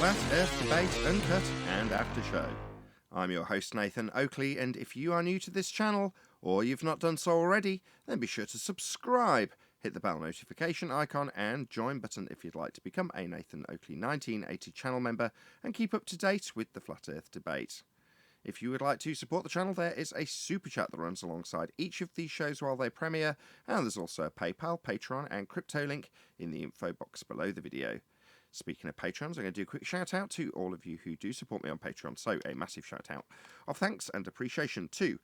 Flat Earth Debate Uncut and After Show. I'm your host Nathan Oakley, and if you are new to this channel, or you've not done so already, then be sure to subscribe, hit the bell notification icon and join button if you'd like to become a Nathan Oakley 1980 channel member and keep up to date with the Flat Earth debate. If you would like to support the channel, there is a super chat that runs alongside each of these shows while they premiere, and there's also a PayPal, Patreon and crypto link in the info box below the video. Speaking of patrons, I'm going to do a quick shout out to all of you who do support me on Patreon, so a massive shout out of thanks and appreciation to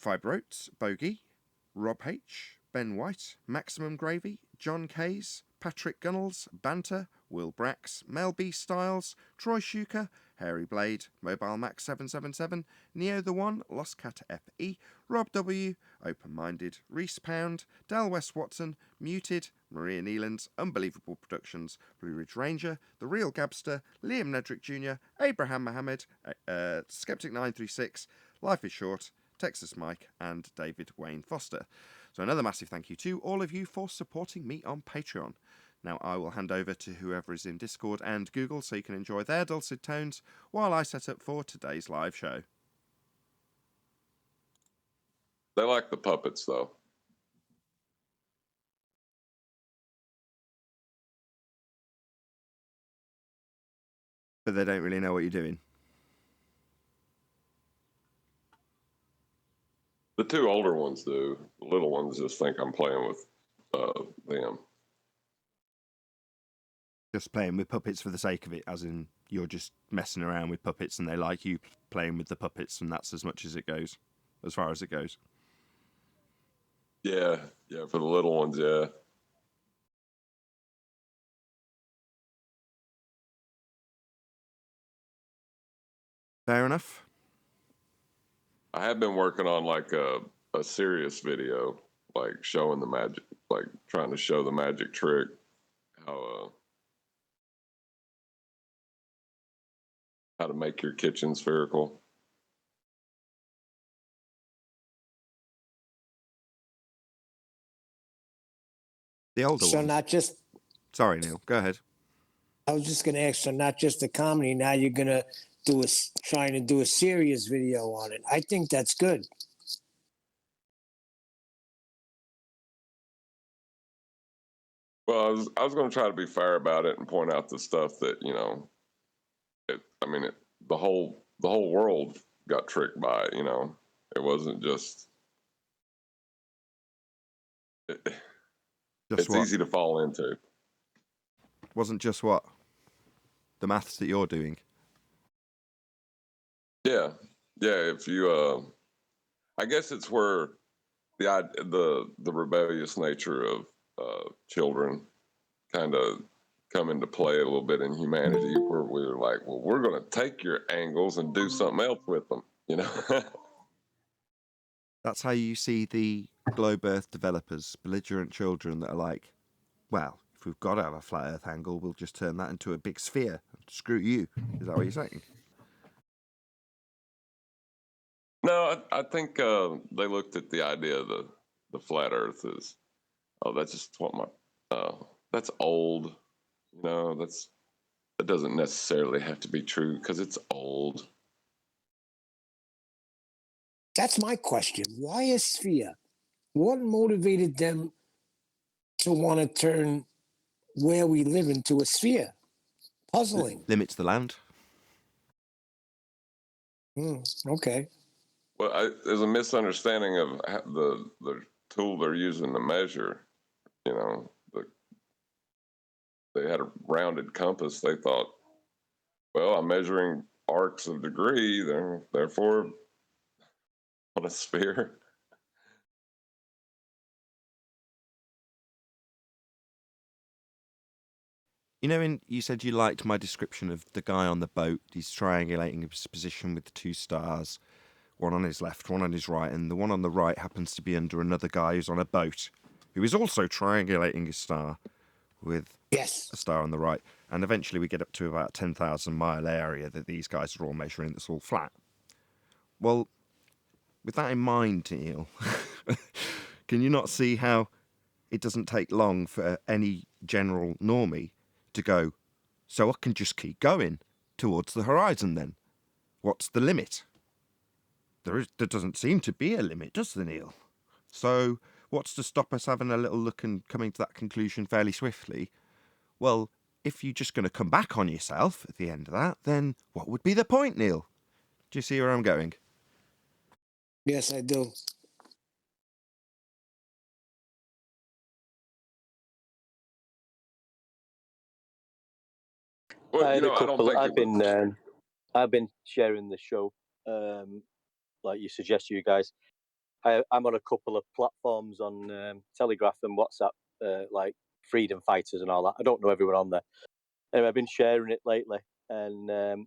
Fibrotes, Bogey, Rob H, Ben White, Maximum Gravy, John Kays, Patrick Gunnels, Banter, Will Brax, Mel B Styles, Troy Shuker, Hairy Blade, Mobile Max 777, Neo the One, Lost Cat FE, Rob W, Open Minded, Reese Pound, Del West Watson, Muted, Maria Nealands, Unbelievable Productions, Blue Ridge Ranger, The Real Gabster, Liam Nedrick Jr., Abraham Mohammed, Skeptic 936, Life is Short, Texas Mike, and David Wayne Foster. So another massive thank you to all of you for supporting me on Patreon. Now I will hand over to whoever is in Discord and Google so you can enjoy their dulcet tones while I set up for today's live show. They like the puppets, though. But they don't really know what you're doing. The two older ones do. The little ones just think I'm playing with them. Just playing with puppets for the sake of it, as in you're just messing around with puppets and they like you playing with the puppets, and that's as much as it goes, as far as it goes. Yeah, for the little ones, yeah. Fair enough. I have been working on like a serious video, like showing the magic, like trying to show the magic trick, how to make your kitchen spherical. The older So ones. not just, Sorry, Neil. Go ahead. I was just going to ask, so not just a comedy, now you're going to trying to do a serious video on it. I think that's good. Well, I was going to try to be fair about it and point out the stuff that, you know, the whole world got tricked by it, you know. It wasn't just it's what? easy to fall into. Wasn't just what? The maths that you're doing. Yeah. If you, I guess it's where the rebellious nature of children kind of come into play a little bit in humanity, where we're like, well, we're going to take your angles and do something else with them, you know. That's how you see the globe Earth developers, belligerent children that are like, well, if we've got to have a flat Earth angle, we'll just turn that into a big sphere. Screw you. Is that what you're saying? No, I think they looked at the idea of the flat Earth as, oh, that's just what that's old, you know. That doesn't necessarily have to be true because it's old. That's my question. Why a sphere? What motivated them to want to turn where we live into a sphere? Puzzling. Limits the land. Okay. Well, there's a misunderstanding of the tool they're using to measure. You know, they had a rounded compass. They thought, well, I'm measuring arcs of degree, therefore on a sphere. You know, you said you liked my description of the guy on the boat. He's triangulating his position with the two stars, one on his left, one on his right, and the one on the right happens to be under another guy who's on a boat, who is also triangulating his star with a star on the right. And eventually we get up to about a 10,000-mile area that these guys are all measuring that's all flat. Well, with that in mind, Neil, can you not see how it doesn't take long for any general normie to go, So I can just keep going towards the horizon then. What's the limit? There doesn't seem to be a limit, does there, Neil? So what's to stop us having a little look and coming to that conclusion fairly swiftly? Well, if you're just going to come back on yourself at the end of that, then what would be the point, Neil? Do you see where I'm going? Yes, I do. Well, I had a I don't couple. think I've been sharing the show, like you suggest, you guys. I'm on a couple of platforms on Telegraph and WhatsApp, like freedom fighters and all that. I don't know everyone on there. Anyway, I've been sharing it lately, and had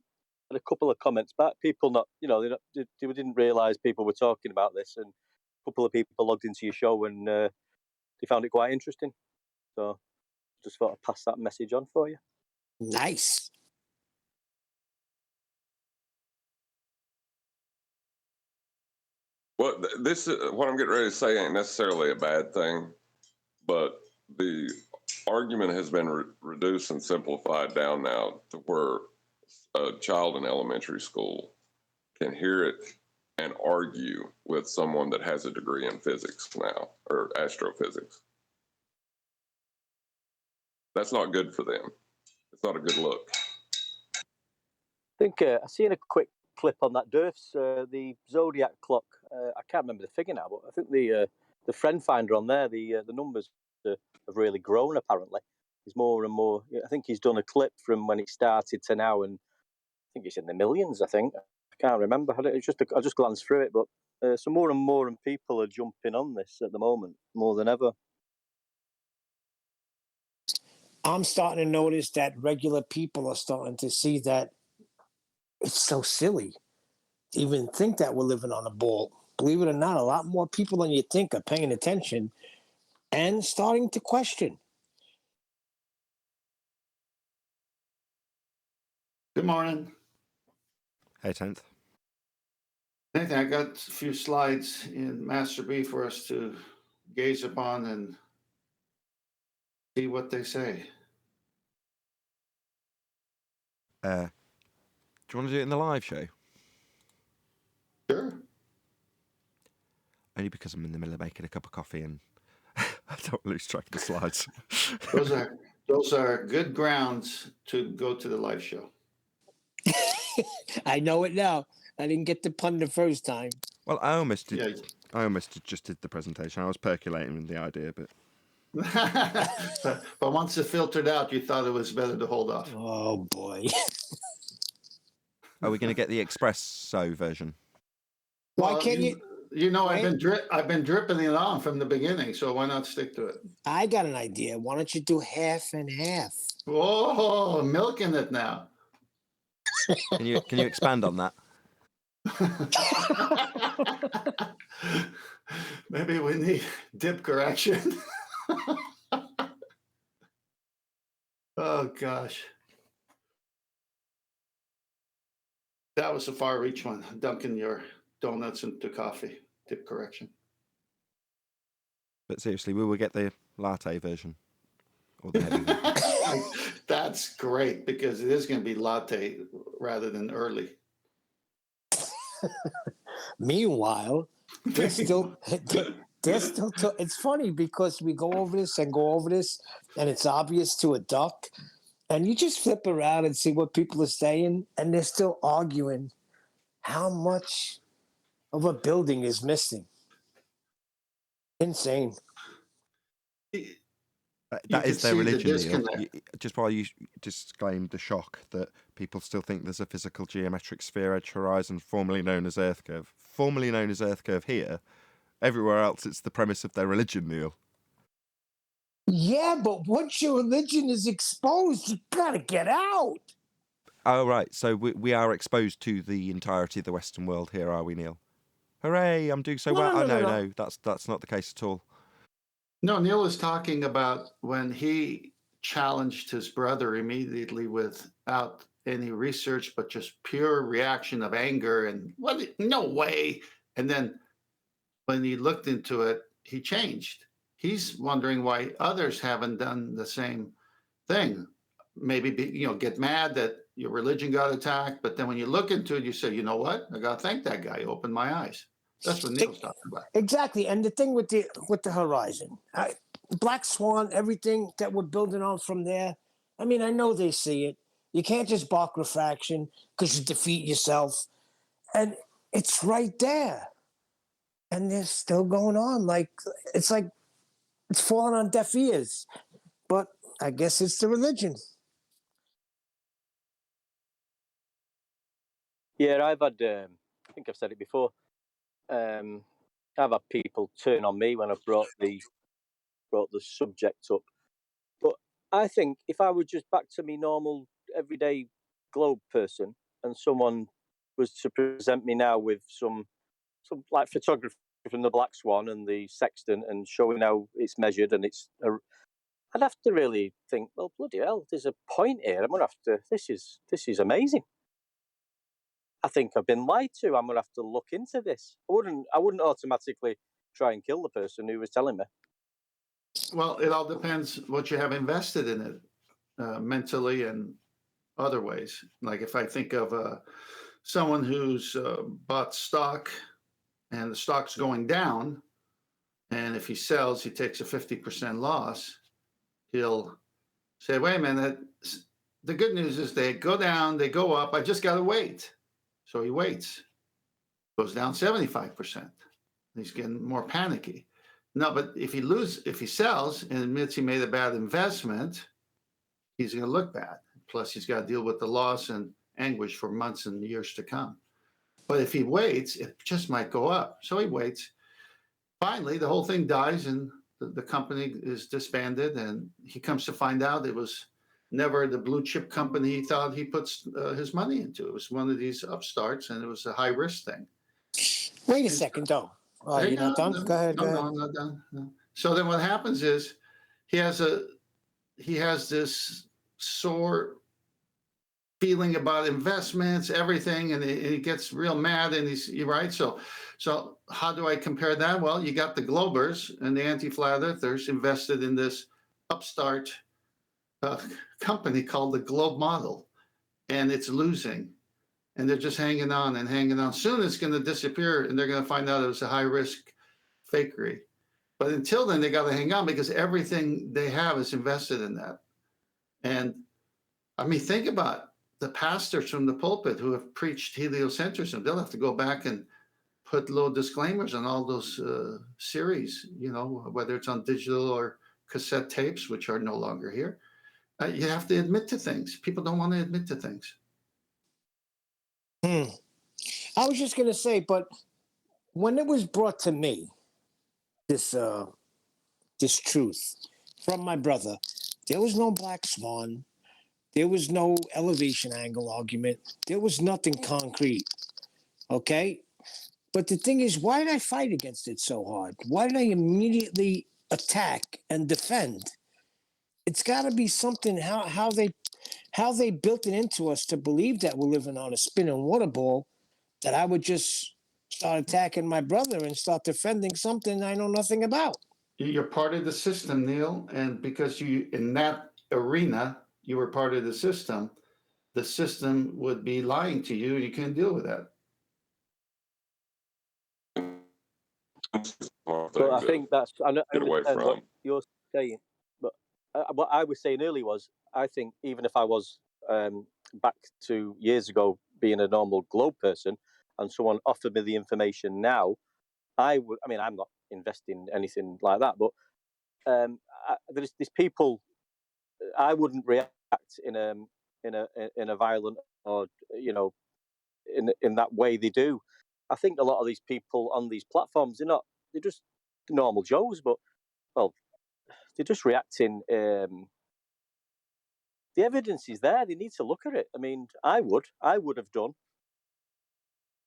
a couple of comments back. People they didn't realise people were talking about this, and a couple of people logged into your show and they found it quite interesting. So just thought I'd pass that message on for you. Nice. Well, this what I'm getting ready to say ain't necessarily a bad thing, but the argument has been reduced and simplified down now to where a child in elementary school can hear it and argue with someone that has a degree in physics now, or astrophysics. That's not good for them. It's not a good look. I think I've seen a quick clip on that Durf's the zodiac clock. I can't remember the figure now, but I think the friend finder on there, the numbers have really grown. Apparently, there's more and more. I think he's done a clip from when it started to now, and I think it's in the millions. I think I can't remember. I just glanced through it, but so more and more people are jumping on this at the moment more than ever. I'm starting to notice that regular people are starting to see that it's so silly to even think that we're living on a ball. Believe it or not, a lot more people than you think are paying attention and starting to question. Good morning. Hey, 10th. Nathan, I got a few slides in Master B for us to gaze upon and see what they say. Do you want to do it in the live show? Sure. Only because I'm in the middle of making a cup of coffee and I don't lose track of the slides. Those are good grounds to go to the live show. I know it now. I didn't get the pun the first time. Well, I almost did. Yeah. I almost just did the presentation. I was percolating with the idea, but but once it filtered out, you thought it was better to hold off. Oh boy. are we going to get the espresso version? Why can't you? You know, Right? I've been dripping it on from the beginning, so why not stick to it? I got an idea. Why don't you do half and half? Whoa, milking it now. Can you expand on that? Maybe we need dip correction. Oh gosh. That was a far reach one. Dunking your donuts into coffee. Dip correction. But seriously, we will get the latte version or the heavy version. That's great because it is going to be latte rather than early. Meanwhile, they're still. It's funny because we go over this, and it's obvious to a duck, and you just flip around and see what people are saying, and they're still arguing how much of a building is missing. Insane. That is their religion, Neil. Just while you disclaimed the shock that people still think there's a physical geometric sphere edge horizon, formerly known as Earth curve here. Everywhere else, it's the premise of their religion, Neil. Yeah, but once your religion is exposed, you gotta get out. Oh, right. So we are exposed to the entirety of the Western world here, are we, Neil? Hooray, I'm doing so well. No, that's not the case at all. No, Neil is talking about when he challenged his brother immediately without any research, but just pure reaction of anger and what? No way. And then when he looked into it, he changed. He's wondering why others haven't done the same thing. maybe get mad that your religion got attacked, but then when you look into it, you say, you know what? I got to thank that guy. He opened my eyes. That's what Neil's talking about. Exactly. And the thing with the horizon, Black Swan, everything that we're building on from there. I mean, I know they see it. You can't just balk refraction because you defeat yourself. And it's right there. And they're still going on. Like it's falling on deaf ears. But I guess it's the religion. Yeah, I've had, I think I've said it before, I've had people turn on me when I've brought the subject up. But I think if I were just back to me normal, everyday globe person and someone was to present me now with some like photography from the Black Swan and the sextant and showing how it's measured and I'd have to really think, well, bloody hell, there's a point here. I'm going to have to, this is amazing. I think I've been lied to. I'm going to have to look into this. I wouldn't automatically try and kill the person who was telling me. Well, it all depends what you have invested in it, mentally and other ways. Like if I think of someone who's bought stock and the stock's going down, and if he sells, he takes a 50% loss, he'll say, wait a minute, the good news is they go down, they go up, I just got to wait. So he waits, goes down 75%. He's getting more panicky. No, but if he sells and admits he made a bad investment, he's going to look bad. Plus, he's got to deal with the loss and anguish for months and years to come. But if he waits, it just might go up. So he waits. Finally, the whole thing dies and the company is disbanded. And he comes to find out it was never the blue chip company he thought he puts his money into. It was one of these upstarts, and it was a high risk thing. Wait a second, though. Oh, you're not done? Go ahead. No, I'm not done. No. So then what happens is he has this sore feeling about investments, everything, and he gets real mad, and you're right. So how do I compare that? Well, you got the Globers and the anti-flat earthers invested in this upstart company called the Globe Model, and it's losing, and they're just hanging on and hanging on. Soon it's going to disappear, and they're going to find out it was a high-risk fakery. But until then, they got to hang on because everything they have is invested in that. And I mean, think about the pastors from the pulpit who have preached heliocentrism. They'll have to go back and put little disclaimers on all those series, whether it's on digital or cassette tapes, which are no longer here. You have to admit to things. People don't want to admit to things. I was just going to say, but when it was brought to me, this truth from my brother, there was no Black Swan. There was no elevation angle argument. There was nothing concrete. Okay? But the thing is, why did I fight against it so hard? Why did I immediately attack and defend? It's got to be something how they built it into us to believe that we're living on a spinning water ball, that I would just start attacking my brother and start defending something I know nothing about. You're part of the system, Neil, and because you in that arena you were part of the system would be lying to you, and you can't deal with that. But I think that's I understand what from. you're saying. But what I was saying earlier was, I think even if I was back to years ago being a normal globe person, and someone offered me the information now, I would. I mean, I'm not investing anything like that, but there's people. I wouldn't react in a violent or in that way they do. I think a lot of these people on these platforms, they're just normal Joes, but well, they're just reacting. The evidence is there. They need to look at it. I mean, I would have done.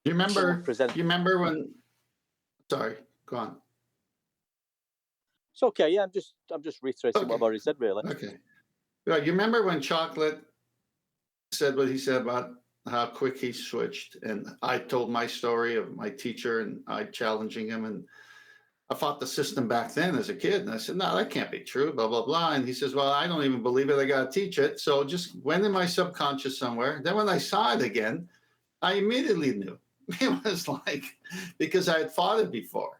You remember when? Sorry, go on. It's okay. Yeah, I'm just reiterating what I've already said. Really. Okay. Well, you remember when Chocolate said what he said about how quick he switched, and I told my story of my teacher and I challenging him, and I fought the system back then as a kid. And I said, no, that can't be true, blah, blah, blah. And he says, well, I don't even believe it. I got to teach it. So it just went in my subconscious somewhere. Then when I saw it again, I immediately knew. It was like, because I had fought it before.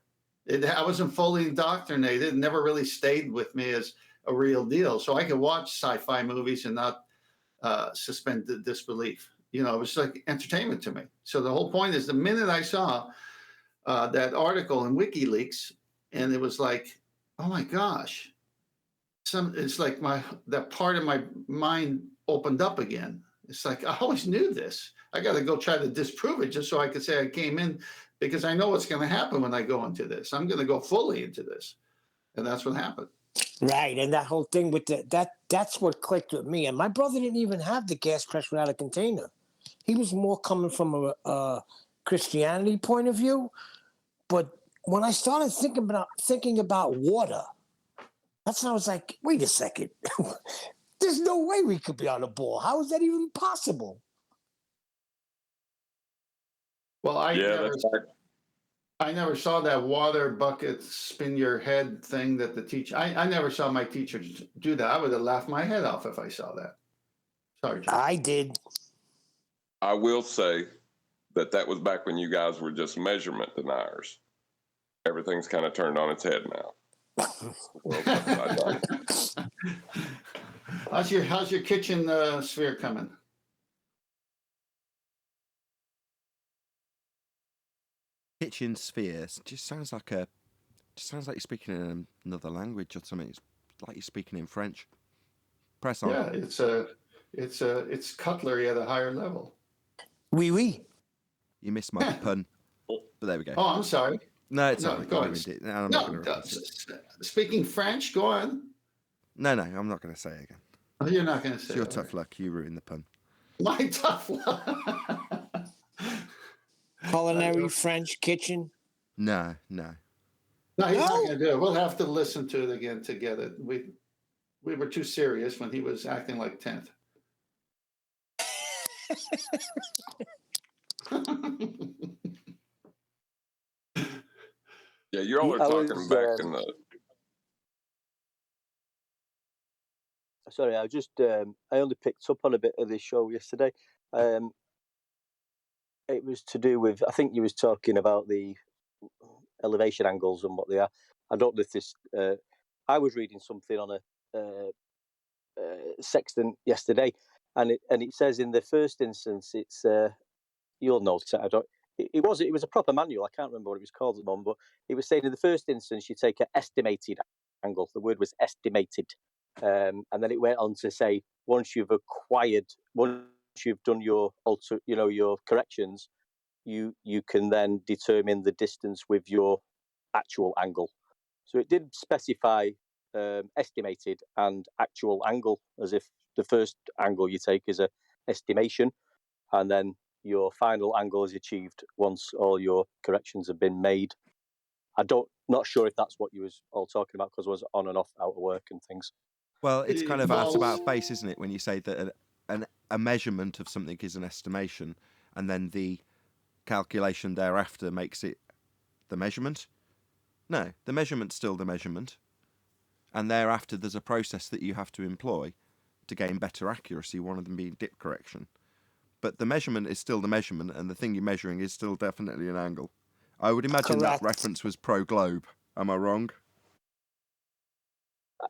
I wasn't fully indoctrinated. It never really stayed with me as a real deal. So I could watch sci-fi movies and not suspend the disbelief. You know, it was like entertainment to me. So the whole point is the minute I saw that article in WikiLeaks, and it was like, oh my gosh, it's like that part of my mind opened up again. It's like, I always knew this. I got to go try to disprove it just so I could say I came in, because I know what's going to happen when I go into this. I'm going to go fully into this. And that's what happened. Right. And that whole thing with that's what clicked with me. And my brother didn't even have the gas pressure out of container. He was more coming from a Christianity point of view. But when I started thinking about water, that's when I was like, wait a second. There's no way we could be on a ball. How is that even possible? Well, I that's right. never saw that water bucket spin your head thing that the teacher. I never saw my teacher do that. I would have laughed my head off if I saw that. Sorry, John. I did. I will say that was back when you guys were just measurement deniers. Everything's kind of turned on its head now. How's your kitchen sphere coming? Kitchen spheres just sounds like you're speaking in another language or something. It's like you're speaking in French. Press on. Yeah, it's cutlery at a higher level. Oui, oui. You missed my pun, but there we go. Oh, I'm sorry. No, it's No, all right. go You on. ruined it. No, I'm not going to repeat it. Speaking French, go on. No, I'm not going to say it again. Oh, you're not going to say It's your it. tough luck. You ruined the pun. My tough luck. Culinary French kitchen. No. No, he's not going to do it. We'll have to listen to it again together. We were too serious when he was acting like 10th. Yeah, you all are talking back in the. Sorry, I just I only picked up on a bit of this show yesterday. It was to do with, I think you was talking about the elevation angles and what they are. I don't know if this. I was reading something on a sextant yesterday, and it says in the first instance, it's you'll notice it. I don't. It was a proper manual. I can't remember what it was called at the moment, but it was saying in the first instance you take an estimated angle. The word was estimated, and then it went on to say once you've done your your corrections, you can then determine the distance with your actual angle. So it did specify estimated and actual angle, as if the first angle you take is a estimation, and then your final angle is achieved once all your corrections have been made. Not sure if that's what you was all talking about, because I was on and off out of work and things. Well, it's kind of out about face, isn't it? When you say that a measurement of something is an estimation, and then the calculation thereafter makes it the measurement. No, the measurement's still the measurement, and thereafter there's a process that you have to employ to gain better accuracy, one of them being dip correction. But the measurement is still the measurement, and the thing you're measuring is still definitely an angle. I would imagine Correct. that reference was pro-globe. Am I wrong?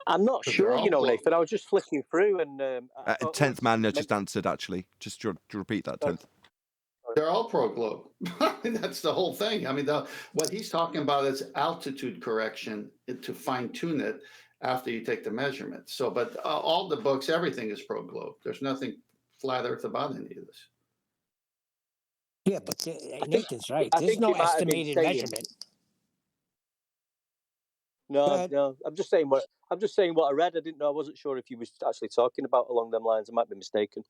I'm not sure, Nathan. I was just flicking through, and 10th man just answered, actually. Just to repeat that, 10th. They're all pro-globe. That's the whole thing. I mean, what he's talking about is altitude correction to fine-tune it after you take the measurement. So, but all the books, everything is pro-globe. There's nothing flat earth about any of this. Yeah, but Nathan's right. There's no estimated measurement. No. I'm just saying what I read. I wasn't sure if you was actually talking about along them lines. I might be mistaken.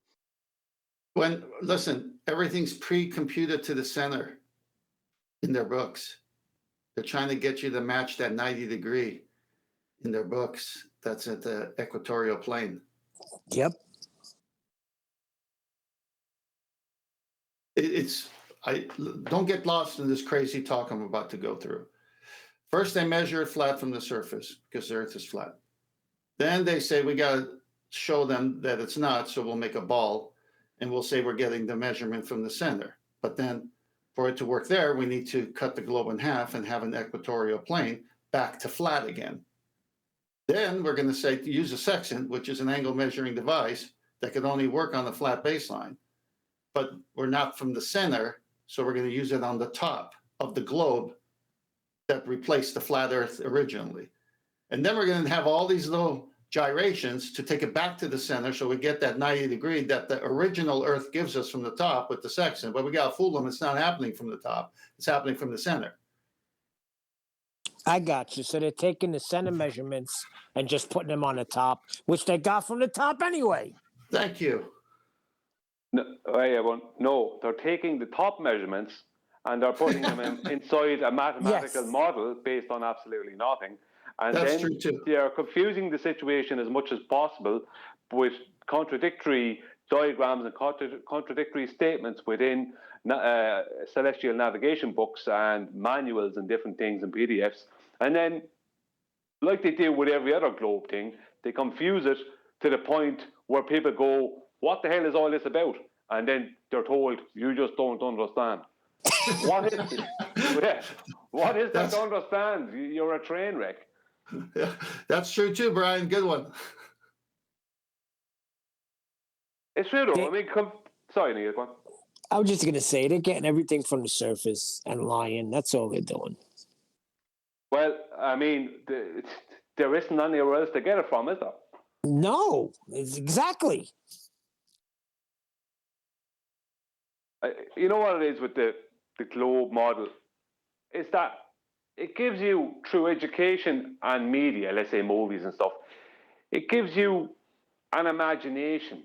Listen, everything's pre-computed to the center in their books. They're trying to get you to match that 90 degree in their books. That's at the equatorial plane. Yep. I don't get lost in this crazy talk I'm about to go through. First, they measure it flat from the surface because the Earth is flat. Then they say we got to show them that it's not, so we'll make a ball, and we'll say we're getting the measurement from the center. But then for it to work there, we need to cut the globe in half and have an equatorial plane back to flat again. Then we're going to say to use a sextant, which is an angle measuring device that can only work on the flat baseline. But we're not from the center, so we're going to use it on the top of the globe that replaced the flat Earth originally. And then we're going to have all these little gyrations to take it back to the center, so we get that 90 degree that the original Earth gives us from the top with the sextant. But we got to fool them. It's not happening from the top. It's happening from the center. I got you. So they're taking the center measurements and just putting them on the top, which they got from the top anyway. Thank you. No, they're taking the top measurements and they're putting them inside a mathematical model based on absolutely nothing. And That's then true too. they are confusing the situation as much as possible with contradictory diagrams and contradictory statements within celestial navigation books and manuals and different things and PDFs. And then, like they do with every other globe thing, they confuse it to the point where people go, what the hell is all this about? And then they're told, you just don't understand. What is it? Yeah. What is that to understand? You're a train wreck. Yeah, that's true too, Brian. Good one. It's true though. I mean, sorry, Neil, go on. I was just going to say, they're getting everything from the surface and lying. That's all they're doing. Well, I mean, there isn't anywhere else to get it from, is there? No, exactly. You know what it is with the globe model? Is that it gives you, through education and media, let's say movies and stuff, it gives you an imagination,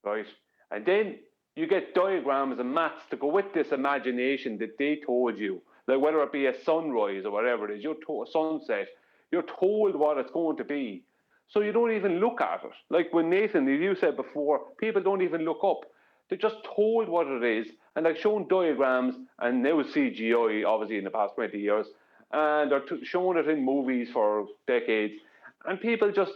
right? And then you get diagrams and maths to go with this imagination that they told you. Like whether it be a sunrise or whatever it is, a sunset, you're told what it's going to be. So you don't even look at it. Like when Nathan, you said before, people don't even look up. They're just told what it is, and they're shown diagrams, and now CGI, obviously, in the past 20 years, and they're showing it in movies for decades, and people just,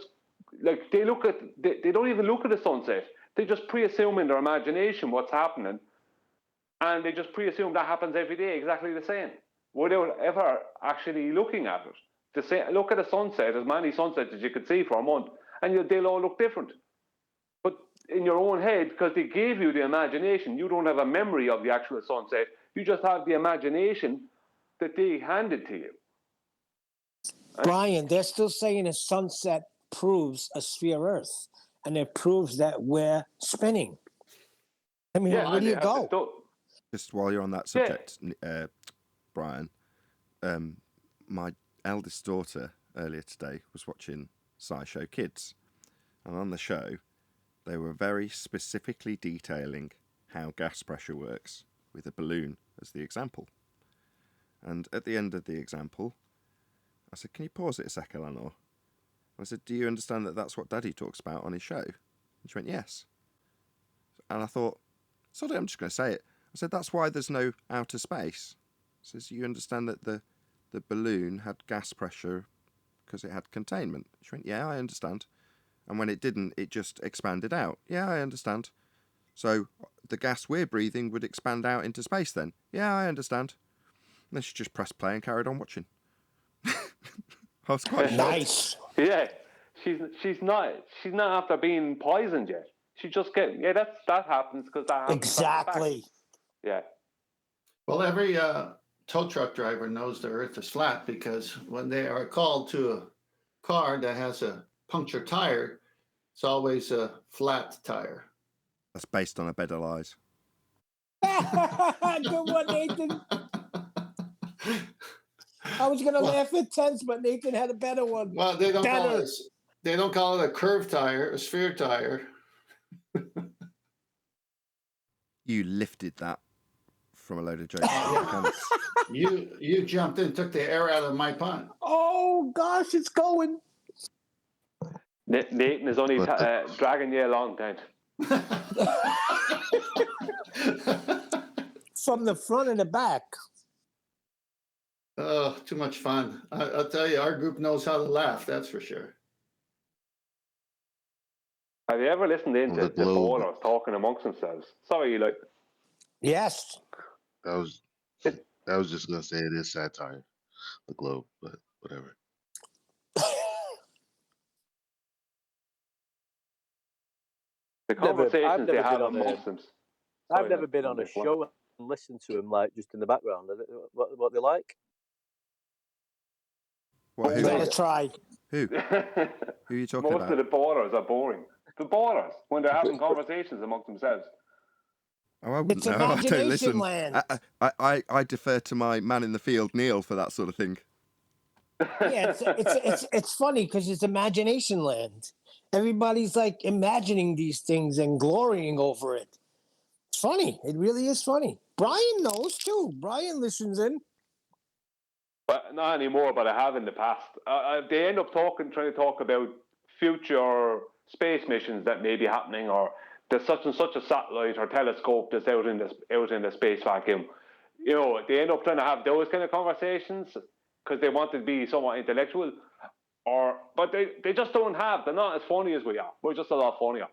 like, they don't even look at the sunset. They just pre-assume in their imagination what's happening, and they just pre-assume that happens every day exactly the same, without ever actually looking at it. Look at a sunset, as many sunsets as you could see for a month, and they'll all look different. But in your own head, because they gave you the imagination, you don't have a memory of the actual sunset. You just have the imagination that they handed to you. Brian, they're still saying a sunset proves a sphere Earth, and it proves that we're spinning. I mean, where do you go? Just while you're on that subject, Brian, my eldest daughter earlier today was watching SciShow Kids, and on the show they were very specifically detailing how gas pressure works with a balloon as the example. And at the end of the example, I said, "Can you pause it a second, Eleanor?" I said, "Do you understand that that's what Daddy talks about on his show?" And she went, "Yes." And I thought, sorry, I'm just going to say it. I said, "That's why there's no outer space." I says, "You understand that the balloon had gas pressure because it had containment?" She went, "Yeah, I understand." And when it didn't, it just expanded out. "Yeah, I understand." "So the gas we're breathing would expand out into space then?" "Yeah, I understand." And then she just pressed play and carried on watching. I was quite nice. Yeah, she's not after being poisoned yet. She just that happens because that happens. Exactly. Yeah. Well, every tow truck driver knows the Earth is flat because when they are called to a car that has a punctured tire, it's always a flat tire. That's based on a bed of lies. Good one, Nathan. I was going to laugh at tense, but Nathan had a better one. Well, they don't call it a curved tire, a sphere tire. You lifted that from a load of jokes. You jumped in, took the air out of my pun. Oh gosh, it's going. Nathan is only dragging you along, then. From the front and the back. Oh, too much fun. I'll tell you, our group knows how to laugh. That's for sure. Have you ever listened in to The the globe. ballers talking amongst themselves? Sorry, like Yes. I was just gonna say it is satire, the globe, but whatever. the I've conversations they never have been on amongst them. I've never been on a show and listened to them like just in the background. What they like? What? You Who? gotta try. Who? Who are you talking Most about? of the ballers are boring. The ballers, when they're having conversations amongst themselves. Oh, I wouldn't It's know. I don't imagination listen. land. I defer to my man in the field, Neil, for that sort of thing. Yeah, it's funny because it's imagination land. Everybody's like imagining these things and glorying over it. It's funny. It really is funny. Brian knows too. Brian listens in. But not anymore, but I have in the past. They end up trying to talk about future space missions that may be happening, or there's such and such a satellite or telescope that's out in the space vacuum. You know, they end up trying to have those kind of conversations because they want to be somewhat intellectual, but they just don't have. They're not as funny as we are. We're just a lot funnier.